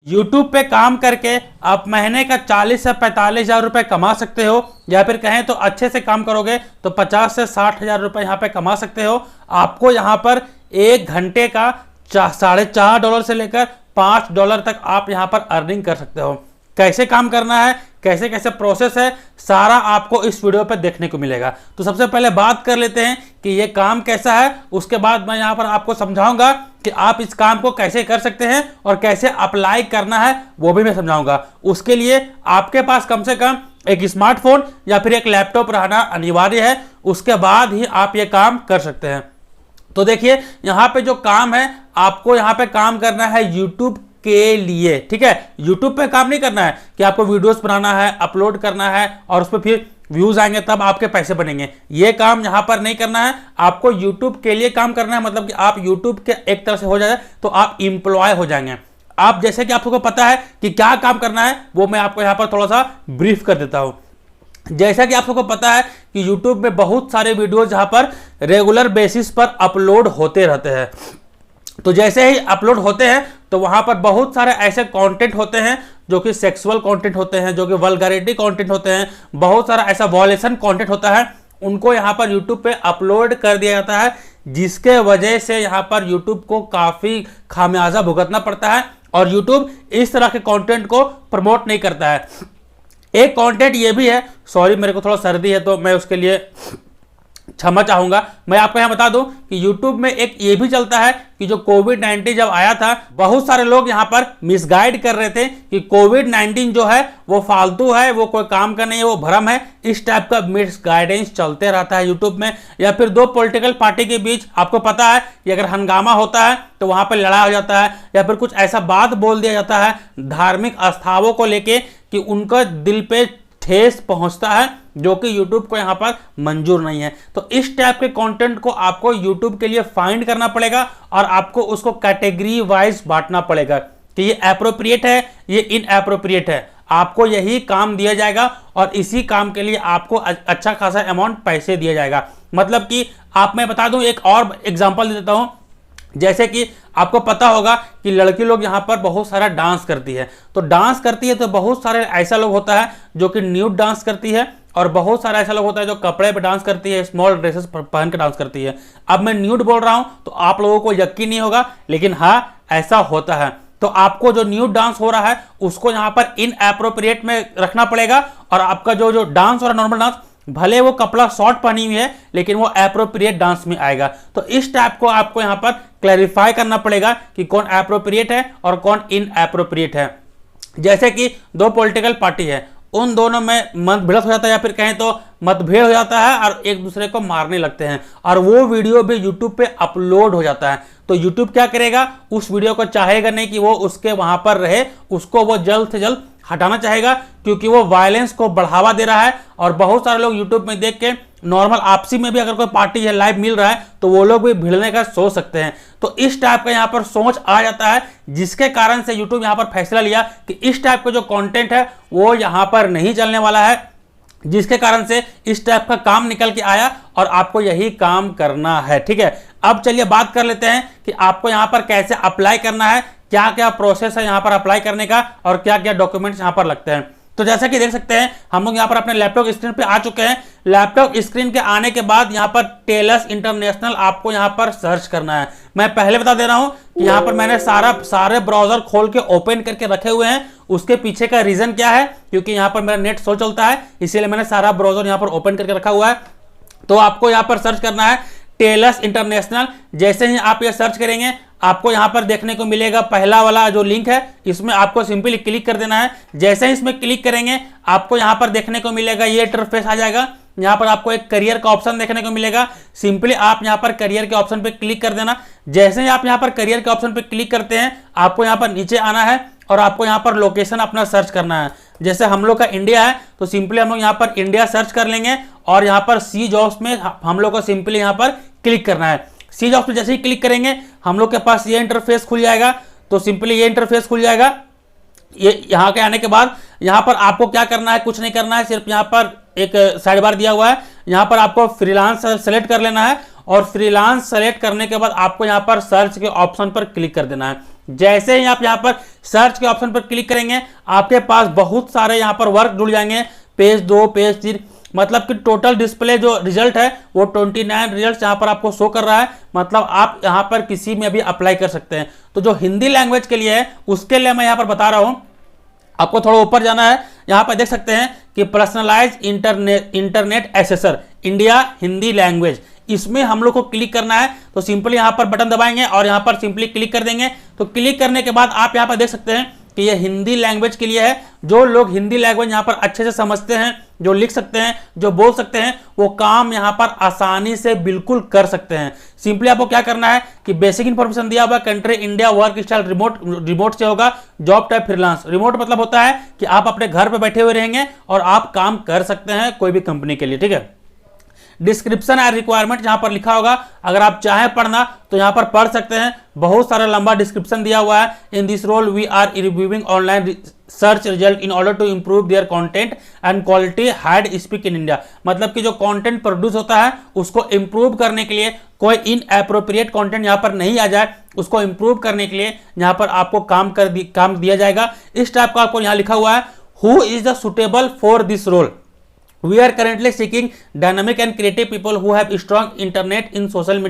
YouTube पे काम करके आप महीने का 40 से 45 हज़ार रुपये कमा सकते हो, या फिर कहें तो अच्छे से काम करोगे तो 50 से 60 हज़ार रुपये यहाँ पे कमा सकते हो। आपको यहाँ पर 1 घंटे का $4.5 से लेकर $5 तक आप यहाँ पर अर्निंग कर सकते हो। कैसे काम करना है, कैसे कैसे प्रोसेस है, सारा आपको इस वीडियो पे देखने को मिलेगा। तो सबसे पहले बात कर लेते हैं कि ये काम कैसा है, उसके बाद मैं यहाँ पर आपको समझाऊंगा कि आप इस काम को कैसे कर सकते हैं और कैसे अप्लाई करना है वो भी मैं समझाऊंगा। उसके लिए आपके पास कम से कम एक स्मार्टफोन या फिर एक लैपटॉप रहना अनिवार्य है, उसके बाद ही आप ये काम कर सकते हैं। तो देखिए यहाँ पे जो काम है, आपको यहाँ पे काम करना है यूट्यूब के लिए, ठीक है। YouTube पे काम नहीं करना है कि आपको वीडियोस बनाना है, अपलोड करना है और उस पर फिर व्यूज आएंगे तब आपके पैसे बनेंगे। ये काम यहाँ पर नहीं करना है, आपको YouTube के लिए काम करना है। मतलब कि आप YouTube के एक तरह से हो जाए तो आप एम्प्लॉय हो जाएंगे। आप जैसे कि आप सबको पता है कि क्या काम करना है, वो मैं आपको यहाँ पर थोड़ा सा ब्रीफ कर देता हूँ। जैसा कि आप सबको पता है कि YouTube में बहुत सारे वीडियोज यहाँ पर रेगुलर बेसिस पर अपलोड होते रहते हैं। तो जैसे ही अपलोड होते हैं तो वहां पर बहुत सारे ऐसे कंटेंट होते हैं जो कि सेक्सुअल कंटेंट होते हैं, जो कि वल्गैरिटी कंटेंट होते हैं, बहुत सारा ऐसा वॉयलेशन कंटेंट होता है, उनको यहाँ पर यूट्यूब पे अपलोड कर दिया जाता है, जिसके वजह से यहाँ पर यूट्यूब को काफ़ी खामियाजा भुगतना पड़ता है और यूट्यूब इस तरह के कंटेंट को प्रमोट नहीं करता है। एक कंटेंट ये भी है, सॉरी मेरे को थोड़ा सर्दी है तो मैं उसके लिए क्षमा चाहूंगा। मैं आपको यहाँ बता दूं कि YouTube में एक ये भी चलता है कि जो कोविड-19 जब आया था, बहुत सारे लोग यहाँ पर मिसगाइड कर रहे थे कि कोविड-19 जो है वो फालतू है, वो कोई काम का नहीं है, वो भ्रम है। इस टाइप का मिसगाइडेंस चलते रहता है YouTube में। या फिर दो पॉलिटिकल पार्टी के बीच आपको पता है कि अगर हंगामा होता है तो वहां पर लड़ाई हो जाता है, या फिर कुछ ऐसा बात बोल दिया जाता है धार्मिक आस्थाओं को लेके कि उनका दिल पे ठेस पहुंचता है, जो कि YouTube को यहाँ पर मंजूर नहीं है। तो इस टाइप के कंटेंट को आपको YouTube के लिए फाइंड करना पड़ेगा और आपको उसको कैटेगरी वाइज बांटना पड़ेगा कि ये एप्रोप्रिएट है, ये इनएप्रोप्रिएट है। आपको यही काम दिया जाएगा और इसी काम के लिए आपको अच्छा खासा अमाउंट पैसे दिया जाएगा। मतलब कि आप, मैं बता दूं, एक और एग्जाम्पल दे देता हूं। जैसे कि आपको पता होगा कि लड़की लोग यहाँ पर बहुत सारा डांस करती है, तो डांस करती है तो बहुत सारे ऐसा लोग होता है जो कि न्यूड डांस करती है, और बहुत सारा ऐसा लोग होता है जो कपड़े पे डांस करती है, स्मॉल ड्रेसेस पहन के डांस करती है। अब मैं न्यूड बोल रहा हूं तो आप लोगों को यकीन नहीं होगा, लेकिन हाँ ऐसा होता है। तो आपको जो न्यूड डांस हो रहा है उसको यहाँ पर इनएप्रोप्रिएट में रखना पड़ेगा, और आपका जो डांस हो रहा है नॉर्मल डांस, भले वो कपड़ा शॉर्ट पहनी हुई है लेकिन वो एप्रोप्रिएट डांस में आएगा। तो इस टाइप को आपको यहाँ पर क्लैरिफाई करना पड़ेगा कि कौन एप्रोप्रिएट है और कौन इनएप्रोप्रिएट है। जैसे कि दो पॉलिटिकल पार्टी है, उन दोनों में मतभिड़त हो जाता है, या फिर कहें तो मतभेद हो जाता है और एक दूसरे को मारने लगते हैं, और वो वीडियो भी यूट्यूब पे अपलोड हो जाता है। तो यूट्यूब क्या करेगा, उस वीडियो को चाहेगा नहीं कि वो उसके वहां पर रहे, उसको वो जल्द से जल्द हटाना चाहेगा, क्योंकि वो वायलेंस को बढ़ावा दे रहा है। और बहुत सारे लोग यूट्यूब में देख के नॉर्मल आपसी में भी अगर कोई पार्टी है लाइव मिल रहा है तो वो लोग भी भिड़ने का सोच सकते हैं। तो इस टाइप का यहाँ पर सोच आ जाता है, जिसके कारण से यूट्यूब यहाँ पर फैसला लिया कि इस टाइप का जो कंटेंट है वो यहाँ पर नहीं चलने वाला है, जिसके कारण से इस टाइप का काम निकल के आया और आपको यही काम करना है। ठीक है, अब चलिए बात कर लेते हैं कि आपको यहाँ पर कैसे अप्लाई करना है, क्या क्या प्रोसेस है यहाँ पर अप्लाई करने का और क्या क्या डॉक्यूमेंट्स यहाँ पर लगते हैं। तो जैसा कि देख सकते हैं हम लोग यहाँ पर अपने लैपटॉप स्क्रीन पे आ चुके हैं। लैपटॉप स्क्रीन के आने के बाद यहाँ पर टेलस इंटरनेशनल आपको यहाँ पर सर्च करना है। मैं पहले बता दे रहा हूँ कि यहाँ पर मैंने सारे ब्राउजर खोल के ओपन करके रखे हुए हैं। उसके पीछे का रीजन क्या है, क्योंकि यहाँ पर मेरा नेट स्लो चलता है, इसीलिए मैंने सारा ब्राउजर यहाँ पर ओपन करके रखा हुआ है। तो आपको यहाँ पर सर्च करना है टेलस इंटरनेशनल। जैसे ही आप ये सर्च करेंगे आपको यहाँ पर देखने को मिलेगा पहला वाला जो लिंक है, इसमें आपको सिंपली क्लिक कर देना है। जैसे ही इसमें क्लिक करेंगे आपको यहाँ पर देखने को मिलेगा ये इंटरफेस आ जाएगा। यहाँ पर आपको एक करियर का ऑप्शन देखने को मिलेगा, सिंपली आप यहाँ पर करियर के ऑप्शन पे क्लिक कर देना। जैसे ही आप यहाँ पर करियर के ऑप्शन पे क्लिक करते हैं आपको यहाँ पर नीचे आना है और आपको यहाँ पर लोकेशन अपना सर्च करना है। जैसे हम लोग का इंडिया है तो सिंपली हम लोग यहाँ पर इंडिया सर्च कर लेंगे और यहाँ पर सी जॉब्स में हम लोग को सिंपली यहाँ पर क्लिक करना है। सी जॉब्स में जैसे ही क्लिक करेंगे हम लोग के पास ये इंटरफेस खुल जाएगा। तो सिंपली ये इंटरफेस खुल जाएगा। ये यहाँ के आने के बाद यहाँ पर आपको क्या करना है, कुछ नहीं करना है, सिर्फ यहाँ पर एक साइड बार दिया हुआ है, यहाँ पर आपको फ्रीलांस सेलेक्ट कर लेना है और फ्रीलांस सेलेक्ट करने के बाद आपको यहाँ पर सर्च के ऑप्शन पर क्लिक कर देना है। जैसे ही आप यहाँ पर सर्च के ऑप्शन पर क्लिक करेंगे आपके पास बहुत सारे यहाँ पर वर्क जुड़ जाएंगे, पेज 2, पेज 3, मतलब कि टोटल डिस्प्ले जो रिजल्ट है वो 29 रिजल्ट यहाँ पर आपको शो कर रहा है। मतलब आप यहाँ पर किसी में भी अप्लाई कर सकते हैं। तो जो हिंदी लैंग्वेज के लिए है उसके लिए मैं यहाँ पर बता रहा हूँ, आपको थोड़ा ऊपर जाना है, यहाँ पर देख सकते हैं कि personalize internet assessor India Hindi language, इसमें हम लोग को क्लिक करना है। तो सिंपली यहाँ पर बटन दबाएंगे और यहाँ पर सिंपली क्लिक कर देंगे। तो क्लिक करने के बाद आप यहाँ पर देख सकते हैं कि ये हिंदी लैंग्वेज के लिए है। जो लोग हिंदी लैंग्वेज यहाँ पर अच्छे से समझते हैं, जो लिख सकते हैं, जो बोल सकते हैं, वो काम यहाँ पर आसानी से बिल्कुल कर सकते हैं। सिंपली आपको क्या करना है कि बेसिक इंफॉर्मेशन दिया हुआ, country India, work style remote से होगा, जॉब टाइप फ्रीलांस। रिमोट मतलब होता है कि आप अपने घर पे बैठे हुए रहेंगे और आप काम कर सकते हैं कोई भी कंपनी के लिए, ठीक है। डिस्क्रिप्शन एंड रिक्वायरमेंट यहाँ पर लिखा होगा, अगर आप चाहें पढ़ना तो यहाँ पर पढ़ सकते हैं। बहुत सारा लंबा डिस्क्रिप्शन दिया हुआ है। In this role we are reviewing online search result in order to improve their content and quality hide speak in India. मतलब कि जो कंटेंट प्रोड्यूस होता है उसको इंप्रूव करने के लिए, कोई इनएप्रोप्रिएट कंटेंट यहाँ पर नहीं आ जाए, उसको इंप्रूव करने के लिए यहाँ पर आपको काम दिया जाएगा। इस टाइप का आपको यहाँ लिखा हुआ है, who is the suitable for this role. We are currently seeking dynamic and creative people who have strong interest in social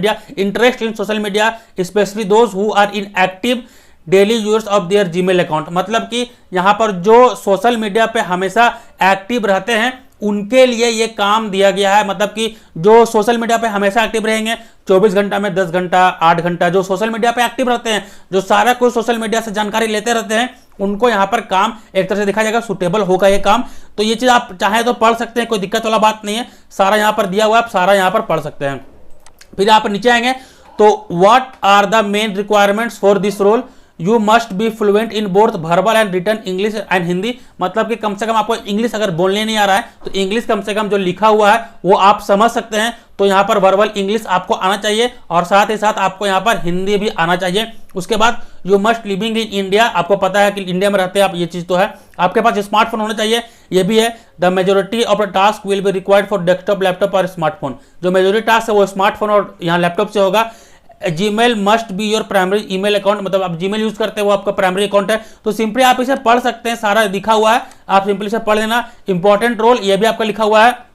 media, especially those who are in active daily use of their Gmail account। मतलब कि यहाँ पर जो social media पे हमेशा active रहते हैं उनके लिए ये काम दिया गया है। मतलब कि जो सोशल मीडिया पे हमेशा एक्टिव रहेंगे, 24 घंटा में 10 घंटा 8 घंटा जो सोशल मीडिया पे एक्टिव रहते हैं, जो सारा कुछ सोशल मीडिया से जानकारी लेते रहते हैं, उनको यहाँ पर काम एक तरह से देखा जाएगा सुटेबल होगा ये काम। तो ये चीज़ आप चाहे तो पढ़ सकते हैं, कोई दिक्कत वाला बात नहीं है। सारा यहाँ पर दिया हुआ है, आप सारा यहाँ पर पढ़ सकते हैं। फिर यहाँ पर नीचे आएंगे तो what are the main requirements for this role, you must be fluent in both verbal and written English and Hindi. मतलब कि कम से कम आपको इंग्लिश अगर बोलने नहीं आ रहा है तो इंग्लिश कम से कम जो लिखा हुआ है वो आप समझ सकते हैं। तो यहाँ पर वर्बल इंग्लिश आपको आना चाहिए और साथ ही साथ आपको यहाँ पर हिंदी भी आना चाहिए। उसके बाद you must living in India, आपको पता है कि इंडिया में रहते हैं आप, ये चीज़ तो है। आपके पास स्मार्टफोन होना चाहिए, ये भी है। The majority of the task will be required for desktop, laptop और स्मार्टफोन। जो मेजोरिटी टास्क है वो स्मार्टफोन और यहाँ लैपटॉप से होगा। Gmail must be your primary email account, मतलब आप जीमेल यूज करते हैं वो आपका प्राइमरी अकाउंट है। तो सिंपली आप इसे पढ़ सकते हैं, सारा लिखा हुआ है, आप सिंपली इसे पढ़ लेना। इंपॉर्टेंट रोल ये भी आपका लिखा हुआ है।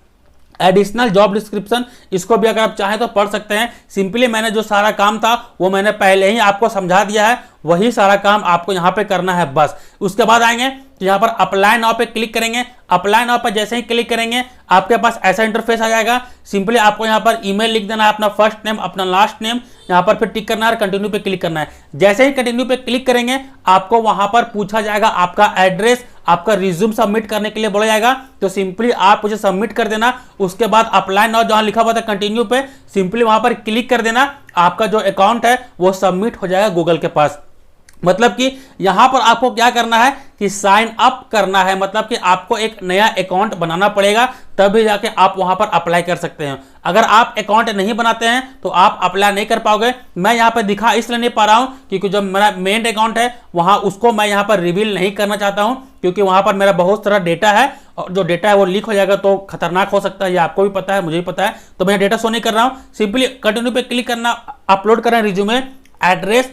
एडिशनल जॉब डिस्क्रिप्शन, इसको भी अगर आप चाहें तो पढ़ सकते हैं। सिंपली मैंने जो सारा काम था वो मैंने पहले ही आपको समझा दिया है, वही सारा काम आपको यहाँ पे करना है बस। उसके बाद आएंगे तो यहाँ पर अप्लाई नाउ पे क्लिक करेंगे। अप्लाई नाउ पे जैसे ही क्लिक करेंगे आपके पास ऐसा इंटरफेस आ जाएगा। सिंपली आपको यहाँ पर ईमेल लिख देना है, अपना फर्स्ट नेम, अपना लास्ट नेम, यहाँ पर फिर टिक करना है, कंटिन्यू पे क्लिक करना है। जैसे ही कंटिन्यू पे क्लिक करेंगे आपको वहां पर पूछा जाएगा आपका एड्रेस, आपका रिज्यूम सबमिट करने के लिए बोला जाएगा। तो सिंपली आप उसे सबमिट कर देना। उसके बाद अप्लाई नाउ जहां लिखा हुआ था कंटिन्यू पे, सिंपली वहां पर क्लिक कर देना। आपका जो अकाउंट है वो सबमिट हो जाएगा गूगल के पास। मतलब कि यहां पर आपको क्या करना है कि साइन अप करना है। मतलब कि आपको एक नया अकाउंट बनाना पड़ेगा, तभी जाके आप वहां पर अप्लाई कर सकते हैं। अगर आप अकाउंट नहीं बनाते हैं तो आप अप्लाई नहीं कर पाओगे। मैं यहां पर दिखा इसलिए नहीं पा रहा हूं क्योंकि जो मेरा मेन अकाउंट है वहां उसको मैं यहां पर रिवील नहीं करना चाहता हूं, क्योंकि वहां पर मेरा बहुत सारा डेटा है और जो डेटा है वो लीक हो जाएगा तो खतरनाक हो सकता है। ये आपको भी पता है, मुझे भी पता है। तो मैं डेटा शो नहीं कर रहा हूं। सिंपली कंटिन्यू पे क्लिक करना, अपलोड करना रिज्यूमे, एड्रेस,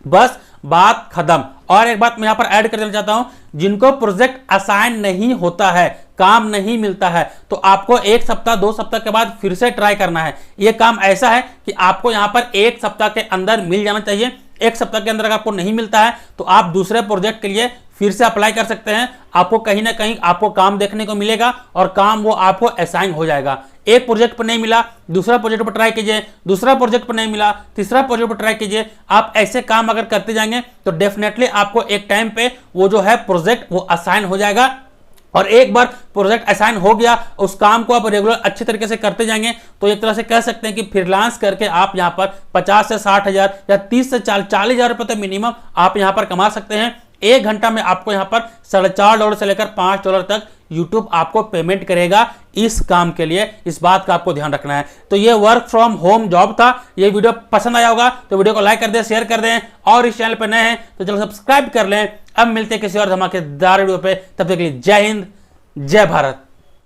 बस बात खत्म। और एक बात मैं यहां पर ऐड कर देना चाहता हूं, जिनको प्रोजेक्ट असाइन नहीं होता है, काम नहीं मिलता है, तो आपको 1 सप्ताह 2 सप्ताह के बाद फिर से ट्राई करना है। यह काम ऐसा है कि आपको यहां पर 1 सप्ताह के अंदर मिल जाना चाहिए। 1 सप्ताह के अंदर अगर आपको नहीं मिलता है तो आप दूसरे प्रोजेक्ट के लिए फिर से अप्लाई कर सकते हैं। आपको कहीं ना कहीं आपको काम देखने को मिलेगा और काम वो आपको असाइन हो जाएगा। एक प्रोजेक्ट पर नहीं मिला, दूसरा प्रोजेक्ट पर ट्राई कीजिए, दूसरा प्रोजेक्ट पर नहीं मिला, तीसरा प्रोजेक्ट पर ट्राई कीजिए। आप ऐसे काम अगर करते जाएंगे तो डेफिनेटली आपको एक टाइम पे वो जो है प्रोजेक्ट वो असाइन हो जाएगा। और एक बार प्रोजेक्ट असाइन हो गया, उस काम को आप रेगुलर अच्छे तरीके से करते जाएंगे तो एक तरह से कह सकते हैं कि फ्रीलांस करके आप यहां पर 50 से 60 हजार या 30 से 40 हजार रुपए तो मिनिमम आप यहां पर कमा सकते हैं। 1 घंटा में आपको यहां पर $4.5 से लेकर $5 तक YouTube आपको पेमेंट करेगा इस काम के लिए। इस बात का आपको ध्यान रखना है। तो ये वर्क फ्रॉम होम जॉब था। ये वीडियो पसंद आया होगा तो वीडियो को लाइक कर दें, शेयर कर दें, और इस चैनल पर नए हैं तो चलो सब्सक्राइब कर लें। अब मिलते हैं किसी और धमाकेदार वीडियो पे, तब तक के लिए जय हिंद, जय भारत।